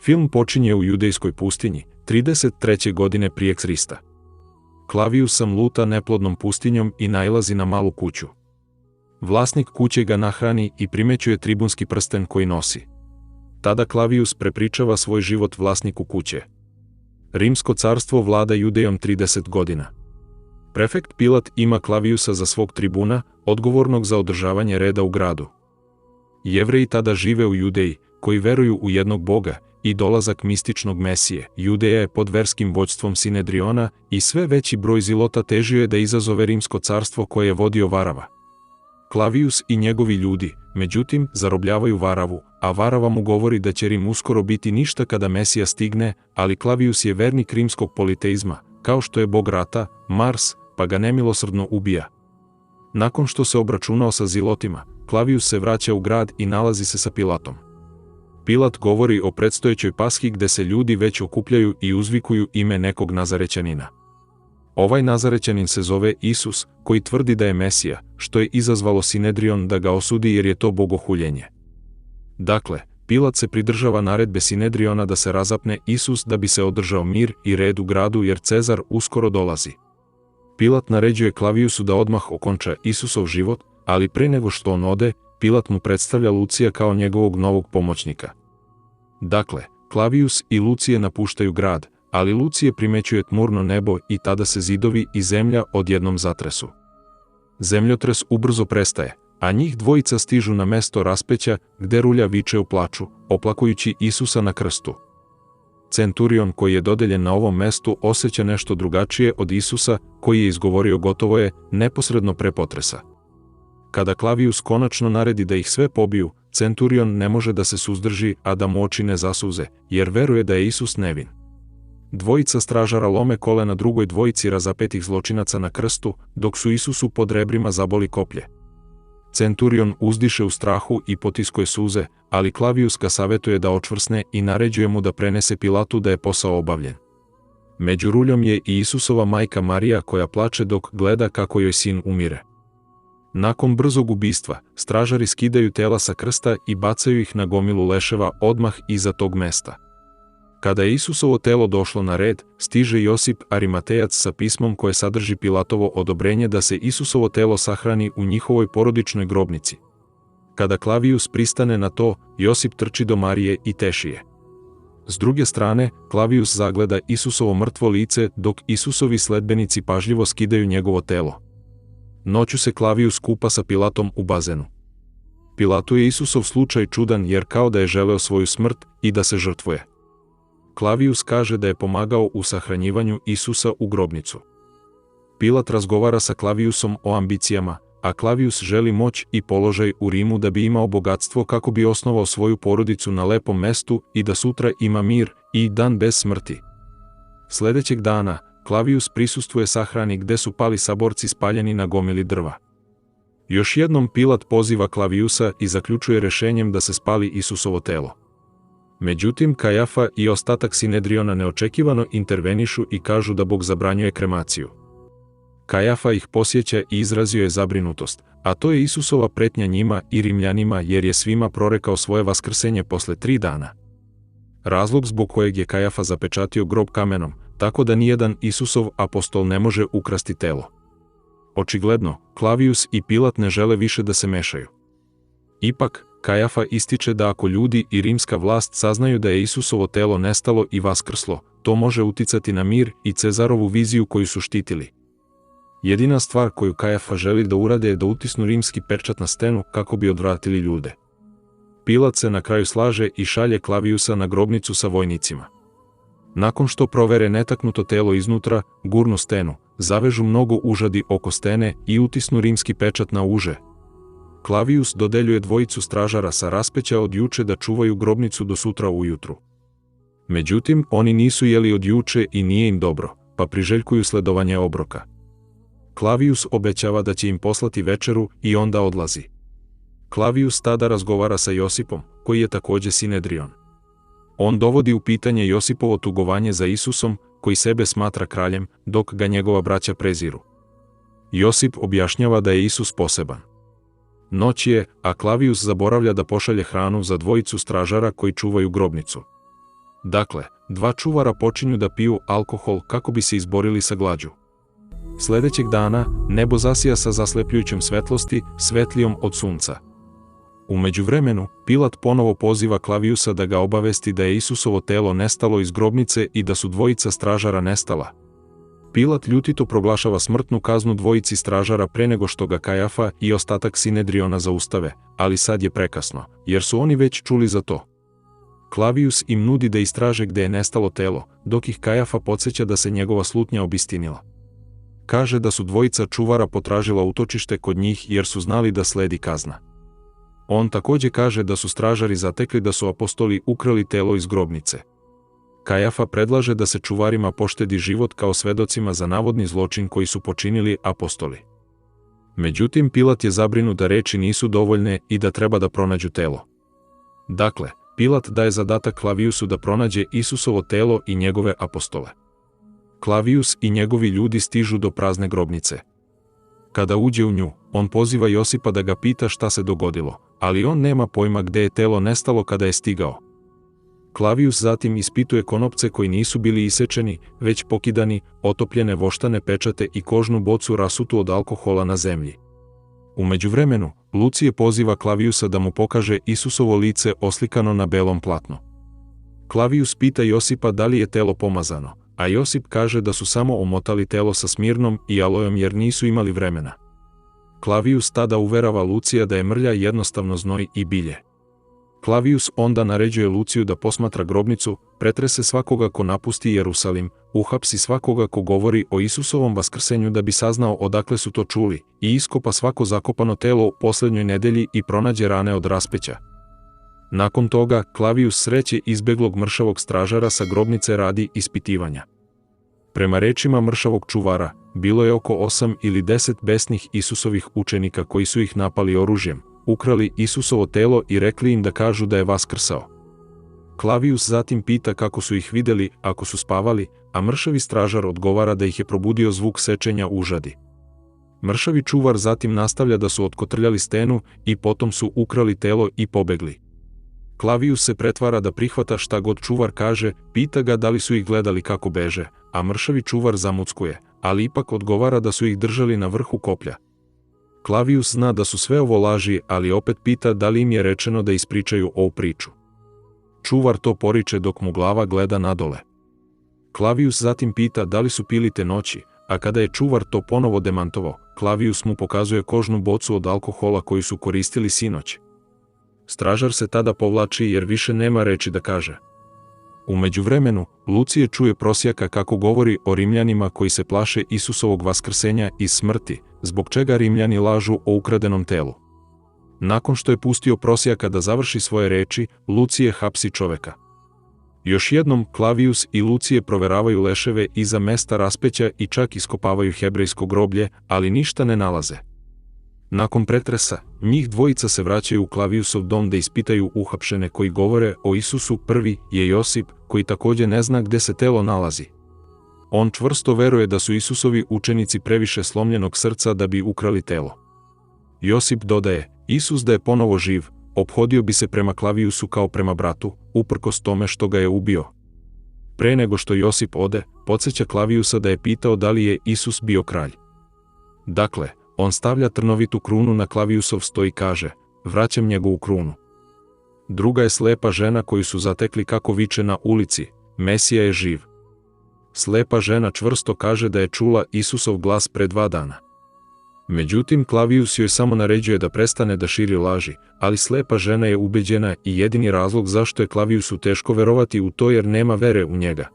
Film počinje u judejskoj pustinji, 33. godine prije Krista. Klavijus sam luta neplodnom pustinjom i nailazi na malu kuću. Vlasnik kuće ga nahrani i primećuje tribunski prsten koji nosi. Tada Klavijus prepričava svoj život vlasniku kuće. Rimsko carstvo vlada Judejom 30 godina. Prefekt Pilat ima Klavijusa za svog tribuna, odgovornog za održavanje reda u gradu. Jevreji tada žive u Judeji, koji veruju u jednog Boga, i dolazak mističnog Mesije. Judeja je pod verskim vođstvom Sinedriona i sve veći broj zilota težio je da izazove rimsko carstvo koje je vodio Varava. Klavijus i njegovi ljudi, međutim, zarobljavaju Varavu, a Varava mu govori da će Rim uskoro biti ništa kada Mesija stigne, ali Klavijus je vernik rimskog politeizma, kao što je bog rata, Mars, pa ga nemilosrdno ubija. Nakon što se obračunao sa zilotima, Klavijus se vraća u grad i nalazi se sa Pilatom. Pilat govori o predstojećoj pashi gde se ljudi već okupljaju i uzvikuju ime nekog Nazarećanina. Ovaj Nazarećanin se zove Isus, koji tvrdi da je Mesija, što je izazvalo Sinedrion da ga osudi jer je to bogohuljenje. Dakle, Pilat se pridržava naredbe Sinedriona da se razapne Isus da bi se održao mir i red u gradu jer Cezar uskoro dolazi. Pilat naređuje Klavijusu da odmah okonča Isusov život, ali pre nego što on ode, Pilat mu predstavlja Lucija kao njegovog novog pomoćnika. Dakle, Klavijus i Lucije napuštaju grad, ali Lucije primećuje tmurno nebo i tada se zidovi i zemlja odjednom zatresu. Zemljotres ubrzo prestaje, a njih dvojica stižu na mesto raspeća gde rulja viče u plaču, oplakujući Isusa na krstu. Centurion koji je dodeljen na ovom mestu osjeća nešto drugačije od Isusa koji je izgovorio gotovo je neposredno pre potresa. Kada Klavijus konačno naredi da ih sve pobiju, Centurion ne može da se suzdrži, a da mu oči ne zasuze, jer veruje da je Isus nevin. Dvojica stražara lome kolena drugoj dvojici razapetih zločinaca na krstu, dok su Isusu pod rebrima zaboli koplje. Centurion uzdiše u strahu i potiskuje suze, ali Klavijus ga savetuje da očvrsne i naređuje mu da prenese Pilatu da je posao obavljen. Među ruljom je i Isusova majka Marija koja plače dok gleda kako joj sin umire. Nakon brzog ubistva, stražari skidaju tela sa krsta i bacaju ih na gomilu leševa odmah iza tog mesta. Kada je Isusovo telo došlo na red, stiže Josip Arimatejac sa pismom koje sadrži Pilatovo odobrenje da se Isusovo telo sahrani u njihovoj porodičnoj grobnici. Kada Klavijus pristane na to, Josip trči do Marije i teši je. S druge strane, Klavijus zagleda Isusovo mrtvo lice dok Isusovi sledbenici pažljivo skidaju njegovo telo. Noću se Klavijus kupa sa Pilatom u bazenu. Pilatu je Isusov slučaj čudan jer kao da je želeo svoju smrt i da se žrtvuje. Klavijus kaže da je pomagao u sahranjivanju Isusa u grobnicu. Pilat razgovara sa Klavijusom o ambicijama, a Klavijus želi moć i položaj u Rimu da bi imao bogatstvo kako bi osnovao svoju porodicu na lepom mestu i da sutra ima mir i dan bez smrti. Sledećeg dana, Klavijus prisustvuje sahrani gde su pali saborci spaljeni na gomili drva. Još jednom Pilat poziva Klavijusa i zaključuje rešenjem da se spali Isusovo telo. Međutim, Kajafa i ostatak Sinedriona neočekivano intervenišu i kažu da Bog zabranjuje kremaciju. Kajafa ih posjeća i izrazio je zabrinutost, a to je Isusova pretnja njima i Rimljanima jer je svima prorekao svoje vaskrsenje posle 3 dana. Razlog zbog kojeg je Kajafa zapečatio grob kamenom, tako da nijedan Isusov apostol ne može ukrasti telo. Očigledno, Klavijus i Pilat ne žele više da se mešaju. Ipak, Kajafa ističe da ako ljudi i rimska vlast saznaju da je Isusovo telo nestalo i vaskrslo, to može uticati na mir i Cezarovu viziju koju su štitili. Jedina stvar koju Kajafa želi da urade je da utisnu rimski pečat na stenu kako bi odvratili ljude. Pilat se na kraju slaže i šalje Klavijusa na grobnicu sa vojnicima. Nakon što provere netaknuto telo iznutra, gurnu stenu, zavežu mnogo užadi oko stene i utisnu rimski pečat na uže. Klavijus dodeljuje dvojicu stražara sa raspeća od juče da čuvaju grobnicu do sutra ujutru. Međutim, oni nisu jeli od juče i nije im dobro, pa priželjkuju sledovanje obroka. Klavijus obećava da će im poslati večeru i onda odlazi. Klavijus tada razgovara sa Josipom, koji je takođe Sinedrion. On dovodi u pitanje Josipovo tugovanje za Isusom, koji sebe smatra kraljem, dok ga njegova braća preziru. Josip objašnjava da je Isus poseban. Noć je, a Klavijus zaboravlja da pošalje hranu za dvojicu stražara koji čuvaju grobnicu. Dakle, dva čuvara počinju da piju alkohol kako bi se izborili sa glađu. Sledećeg dana, nebo zasija sa zaslepljujućom svetlosti, svetlijom od sunca. U međuvremenu, Pilat ponovo poziva Klavijusa da ga obavesti da je Isusovo telo nestalo iz grobnice i da su dvojica stražara nestala. Pilat ljutito proglašava smrtnu kaznu dvojici stražara pre nego što ga Kajafa i ostatak Sinedriona zaustave, ali sad je prekasno, jer su oni već čuli za to. Klavijus im nudi da istraže gde je nestalo telo, dok ih Kajafa podsjeća da se njegova slutnja obistinila. Kaže da su dvojica čuvara potražila utočište kod njih jer su znali da sledi kazna. On takođe kaže da su stražari zatekli da su apostoli ukrali telo iz grobnice. Kajafa predlaže da se čuvarima poštedi život kao svedocima za navodni zločin koji su počinili apostoli. Međutim, Pilat je zabrinut da reči nisu dovoljne i da treba da pronađu telo. Dakle, Pilat daje zadatak Klavijusu da pronađe Isusovo telo i njegove apostole. Klavijus i njegovi ljudi stižu do prazne grobnice. Kada uđe u nju, on poziva Josipa da ga pita šta se dogodilo, ali on nema pojma gde je telo nestalo kada je stigao. Klavijus zatim ispituje konopce koji nisu bili isečeni, već pokidani, otopljene voštane pečate i kožnu bocu rasutu od alkohola na zemlji. U međuvremenu, Lucije poziva Klavijusa da mu pokaže Isusovo lice oslikano na belom platnu. Klavijus pita Josipa da li je telo pomazano, a Josip kaže da su samo omotali telo sa smirnom i alojom jer nisu imali vremena. Klavijus tada uverava Lucija da je mrlja jednostavno znoj i bilje. Klavijus onda naređuje Luciju da posmatra grobnicu, pretrese svakoga ko napusti Jerusalim, uhapsi svakoga ko govori o Isusovom vaskrsenju da bi saznao odakle su to čuli, i iskopa svako zakopano telo u poslednjoj nedelji i pronađe rane od raspeća. Nakon toga, Klavijus sreće izbeglog mršavog stražara sa grobnice radi ispitivanja. Prema rečima mršavog čuvara, bilo je oko 8 ili 10 besnih Isusovih učenika koji su ih napali oružjem, ukrali Isusovo telo i rekli im da kažu da je vaskrsao. Klavijus zatim pita kako su ih videli ako su spavali, a mršavi stražar odgovara da ih je probudio zvuk sečenja užadi. Mršavi čuvar zatim nastavlja da su otkotrljali stenu i potom su ukrali telo i pobegli. Klavijus se pretvara da prihvata šta god čuvar kaže, pita ga da li su ih gledali kako beže, a mršavi čuvar zamuckuje, ali ipak odgovara da su ih držali na vrhu koplja. Klavijus zna da su sve ovo laži, ali opet pita da li im je rečeno da ispričaju ovu priču. Čuvar to poriče dok mu glava gleda nadole. Klavijus zatim pita da li su pili te noći, a kada je čuvar to ponovo demantovao, Klavijus mu pokazuje kožnu bocu od alkohola koju su koristili sinoć. Stražar se tada povlači jer više nema reči da kaže. U međuvremenu, Lucije čuje prosjaka kako govori o Rimljanima koji se plaše Isusovog vaskrsenja iz smrti, zbog čega Rimljani lažu o ukradenom telu. Nakon što je pustio prosjaka da završi svoje reči, Lucije hapsi čoveka. Još jednom, Klavijus i Lucije proveravaju leševe iza mesta raspeća i čak iskopavaju hebrejsko groblje, ali ništa ne nalaze. Nakon pretresa, njih dvojica se vraćaju u Klavijusov dom da ispitaju uhapšene koji govore o Isusu. Prvi je Josip, koji takođe ne zna gde se telo nalazi. On čvrsto veruje da su Isusovi učenici previše slomljenog srca da bi ukrali telo. Josip dodaje, Isus da je ponovo živ, ophodio bi se prema Klavijusu kao prema bratu, uprkos tome što ga je ubio. Pre nego što Josip ode, podsjeća Klavijusa da je pitao da li je Isus bio kralj. Dakle, on stavlja trnovitu krunu na Klavijusov sto i kaže, vraćam njegovu krunu. Druga je slepa žena koju su zatekli kako viče na ulici, Mesija je živ. Slepa žena čvrsto kaže da je čula Isusov glas pre 2 dana. Međutim, Klavijus joj samo naređuje da prestane da širi laži, ali slepa žena je ubeđena i jedini razlog zašto je Klavijusu teško verovati u to jer nema vere u njega.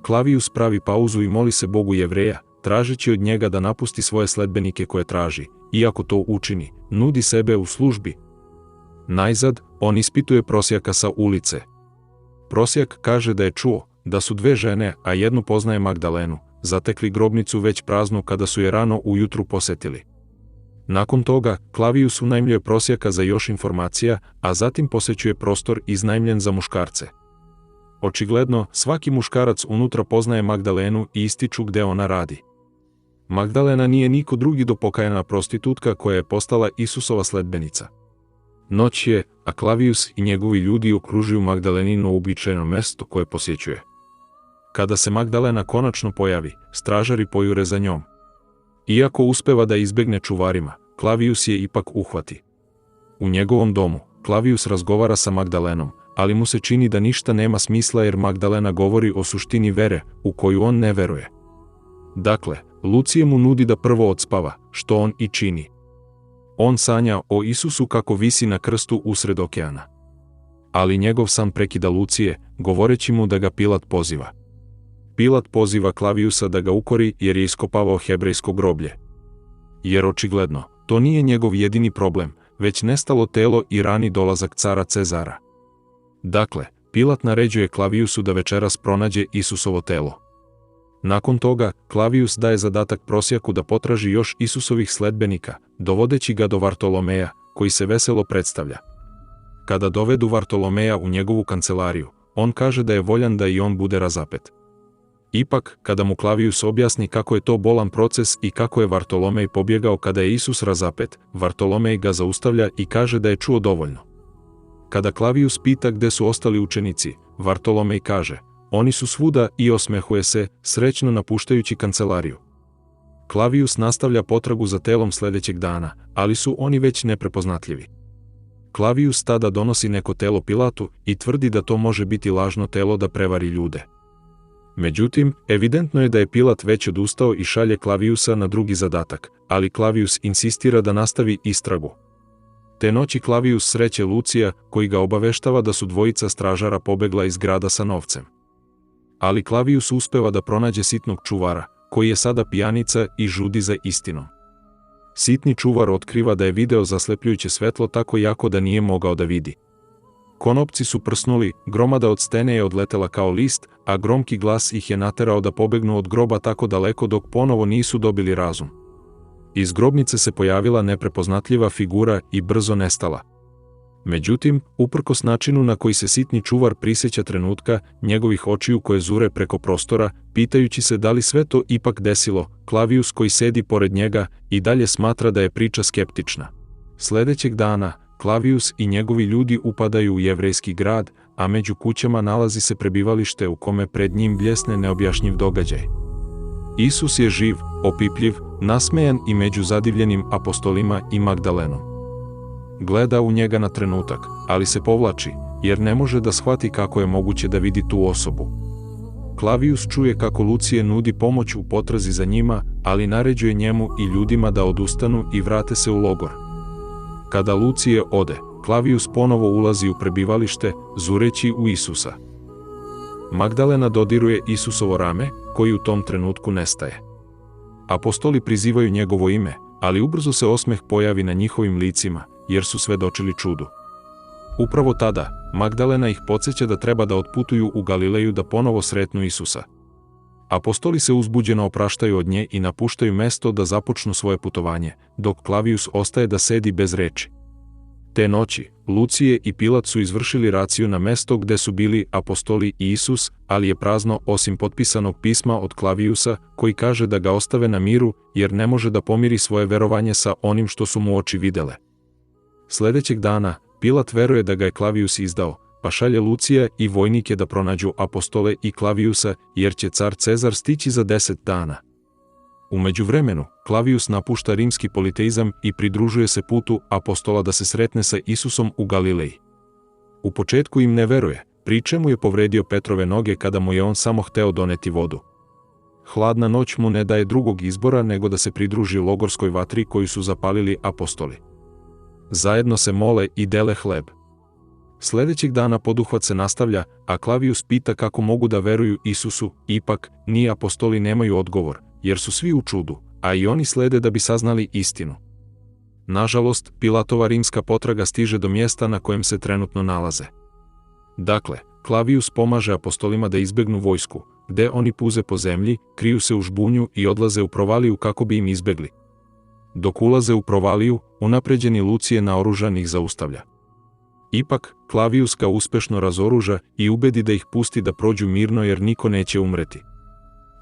Klavijus pravi pauzu i moli se Bogu Jevreja, tražeći od njega da napusti svoje sledbenike koje traži, iako to učini, nudi sebe u službi. Najzad, on ispituje prosjaka sa ulice. Prosjak kaže da je čuo da su 2 žene, a jednu poznaje Magdalenu, zatekli grobnicu već praznu kada su je rano ujutru posetili. Nakon toga, Klavijus unajmljuje prosjaka za još informacija, a zatim posećuje prostor iznajmljen za muškarce. Očigledno, svaki muškarac unutra poznaje Magdalenu i ističu gde ona radi. Magdalena nije niko drugi do pokajana prostitutka koja je postala Isusova sledbenica. Noć je, a Klavijus i njegovi ljudi okružuju Magdalenino uobičajeno mesto koje posjećuje. Kada se Magdalena konačno pojavi, stražari pojure za njom. Iako uspeva da izbegne čuvarima, Klavijus je ipak uhvati. U njegovom domu, Klavijus razgovara sa Magdalenom, ali mu se čini da ništa nema smisla jer Magdalena govori o suštini vere, u koju on ne veruje. Dakle, Lucije mu nudi da prvo odspava, što on i čini. On sanja o Isusu kako visi na krstu usred okeana. Ali njegov san prekida Lucije, govoreći mu da ga Pilat poziva. Pilat poziva Klavijusa da ga ukori jer je iskopavao hebrejsko groblje. Jer očigledno, to nije njegov jedini problem, već nestalo telo i rani dolazak cara Cezara. Dakle, Pilat naređuje Klavijusu da večeras pronađe Isusovo telo. Nakon toga, Klavijus daje zadatak prosjaku da potraži još Isusovih sledbenika, dovodeći ga do Vartolomeja, koji se veselo predstavlja. Kada dovedu Vartolomeja u njegovu kancelariju, on kaže da je voljan da i on bude razapet. Ipak, kada mu Klavijus objasni kako je to bolan proces i kako je Vartolomej pobjegao kada je Isus razapet, Vartolomej ga zaustavlja i kaže da je čuo dovoljno. Kada Klavijus pita gde su ostali učenici, Vartolomej kaže: oni su svuda, i osmehuje se, srećno napuštajući kancelariju. Klavijus nastavlja potragu za telom sljedećeg dana, ali su oni već neprepoznatljivi. Klavijus tada donosi neko telo Pilatu i tvrdi da to može biti lažno telo da prevari ljude. Međutim, evidentno je da je Pilat već odustao i šalje Klavijusa na drugi zadatak, ali Klavijus insistira da nastavi istragu. Te noći Klavijus sreće Lucija, koji ga obaveštava da su dvojica stražara pobegla iz grada sa novcem. Ali Klavijus uspeva da pronađe sitnog čuvara, koji je sada pijanica i žudi za istinom. Sitni čuvar otkriva da je video zaslepljujuće svetlo tako jako da nije mogao da vidi. Konopci su prsnuli, gromada od stene je odletela kao list, a gromki glas ih je naterao da pobegnu od groba tako daleko dok ponovo nisu dobili razum. Iz grobnice se pojavila neprepoznatljiva figura i brzo nestala. Međutim, uprkos načinu na koji se sitni čuvar prisjeća trenutka, njegovih očiju koje zure preko prostora, pitajući se da li sve to ipak desilo, Klavijus koji sedi pored njega i dalje smatra da je priča skeptična. Sljedećeg dana, Klavijus i njegovi ljudi upadaju u jevrejski grad, a među kućama nalazi se prebivalište u kome pred njim bljesne neobjašnjiv događaj. Isus je živ, opipljiv, nasmejan i među zadivljenim apostolima i Magdalenom. Gleda u njega na trenutak, ali se povlači, jer ne može da shvati kako je moguće da vidi tu osobu. Klavijus čuje kako Lucije nudi pomoć u potrazi za njima, ali naređuje njemu i ljudima da odustanu i vrate se u logor. Kada Lucije ode, Klavijus ponovo ulazi u prebivalište, zureći u Isusa. Magdalena dodiruje Isusovo rame, koji u tom trenutku nestaje. Apostoli prizivaju njegovo ime, ali ubrzo se osmeh pojavi na njihovim licima, jer su svedočili čudu. Upravo tada, Magdalena ih podsjeća da treba da otputuju u Galileju da ponovo sretnu Isusa. Apostoli se uzbuđeno opraštaju od nje i napuštaju mesto da započnu svoje putovanje, dok Klavijus ostaje da sedi bez reči. Te noći, Lucije i Pilat su izvršili raciju na mesto gde su bili apostoli i Isus, ali je prazno osim potpisanog pisma od Klavijusa, koji kaže da ga ostave na miru, jer ne može da pomiri svoje verovanje sa onim što su mu oči videle. Sljedećeg dana, Pilat veruje da ga je Klavijus izdao, pa šalje Lucija i vojnike da pronađu apostole i Klavijusa, jer će car Cezar stići za 10 dana. U međuvremenu, Klavijus napušta rimski politeizam i pridružuje se putu apostola da se sretne sa Isusom u Galileji. U početku im ne veruje, pri čemu je povredio Petrove noge kada mu je on samo hteo doneti vodu. Hladna noć mu ne daje drugog izbora nego da se pridruži logorskoj vatri koju su zapalili apostoli. Zajedno se mole i dele hleb. Sljedećeg dana poduhvat se nastavlja, a Klavijus pita kako mogu da veruju Isusu, ipak, ni apostoli nemaju odgovor, jer su svi u čudu, a i oni slede da bi saznali istinu. Nažalost, Pilatova rimska potraga stiže do mjesta na kojem se trenutno nalaze. Dakle, Klavijus pomaže apostolima da izbegnu vojsku, gde oni puze po zemlji, kriju se u žbunju i odlaze u provaliju kako bi im izbegli. Dok ulaze u provaliju, unapređeni Lucije naoružan ih zaustavlja. Ipak, Klavijus ga uspešno razoruža i ubedi da ih pusti da prođu mirno jer niko neće umreti.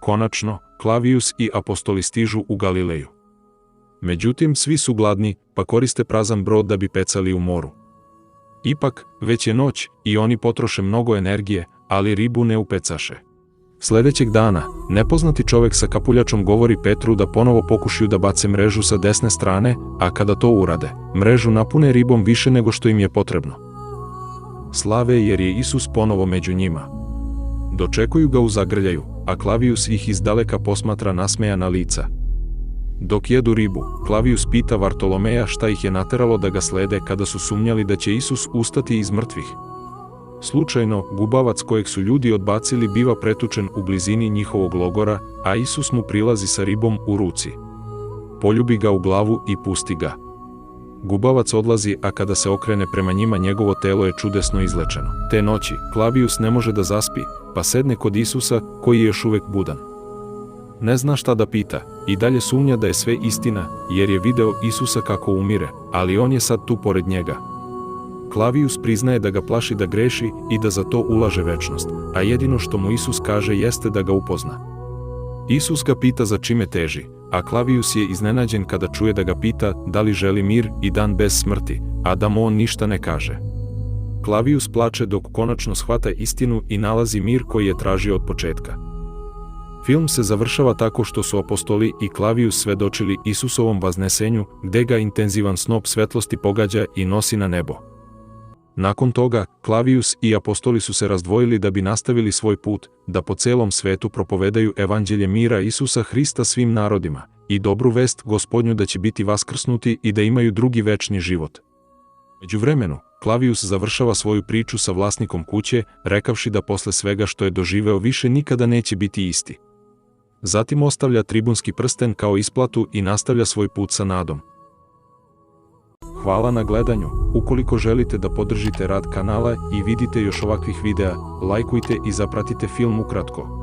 Konačno, Klavijus i apostoli stižu u Galileju. Međutim, svi su gladni, pa koriste prazan brod da bi pecali u moru. Ipak, već je noć i oni potroše mnogo energije, ali ribu ne upecaše. Sledećeg dana, nepoznati čovek sa kapuljačom govori Petru da ponovo pokušaju da bace mrežu sa desne strane, a kada to urade, mrežu napune ribom više nego što im je potrebno. Slave jer je Isus ponovo među njima. Dočekuju ga u zagrljaju, a Klavijus ih izdaleka posmatra nasmejana lica. Dok jedu ribu, Klavijus pita Vartolomeja šta ih je nateralo da ga slede kada su sumnjali da će Isus ustati iz mrtvih. Slučajno, gubavac kojeg su ljudi odbacili biva pretučen u blizini njihovog logora, a Isus mu prilazi sa ribom u ruci. Poljubi ga u glavu i pusti ga. Gubavac odlazi, a kada se okrene prema njima njegovo telo je čudesno izlečeno. Te noći, Klavijus ne može da zaspi, pa sedne kod Isusa, koji je još uvek budan. Ne zna šta da pita, i dalje sumnja da je sve istina, jer je video Isusa kako umire, ali on je sad tu pored njega. Klavijus priznaje da ga plaši da greši i da za to ulaže večnost, a jedino što mu Isus kaže jeste da ga upozna. Isus ga pita za čime teži, a Klavijus je iznenađen kada čuje da ga pita da li želi mir i dan bez smrti, a da mu on ništa ne kaže. Klavijus plače dok konačno shvata istinu i nalazi mir koji je tražio od početka. Film se završava tako što su apostoli i Klavijus svedočili Isusovom vaznesenju, gde ga intenzivan snop svetlosti pogađa i nosi na nebo. Nakon toga, Klavijus i apostoli su se razdvojili da bi nastavili svoj put, da po celom svetu propovedaju evanđelje mira Isusa Hrista svim narodima i dobru vest Gospodnju da će biti vaskrsnuti i da imaju drugi večni život. Međuvremenu, Klavijus završava svoju priču sa vlasnikom kuće, rekavši da posle svega što je doživeo više nikada neće biti isti. Zatim ostavlja tribunski prsten kao isplatu i nastavlja svoj put sa nadom. Hvala na gledanju. Ukoliko želite da podržite rad kanala i vidite još ovakvih videa, lajkujte i zapratite film ukratko.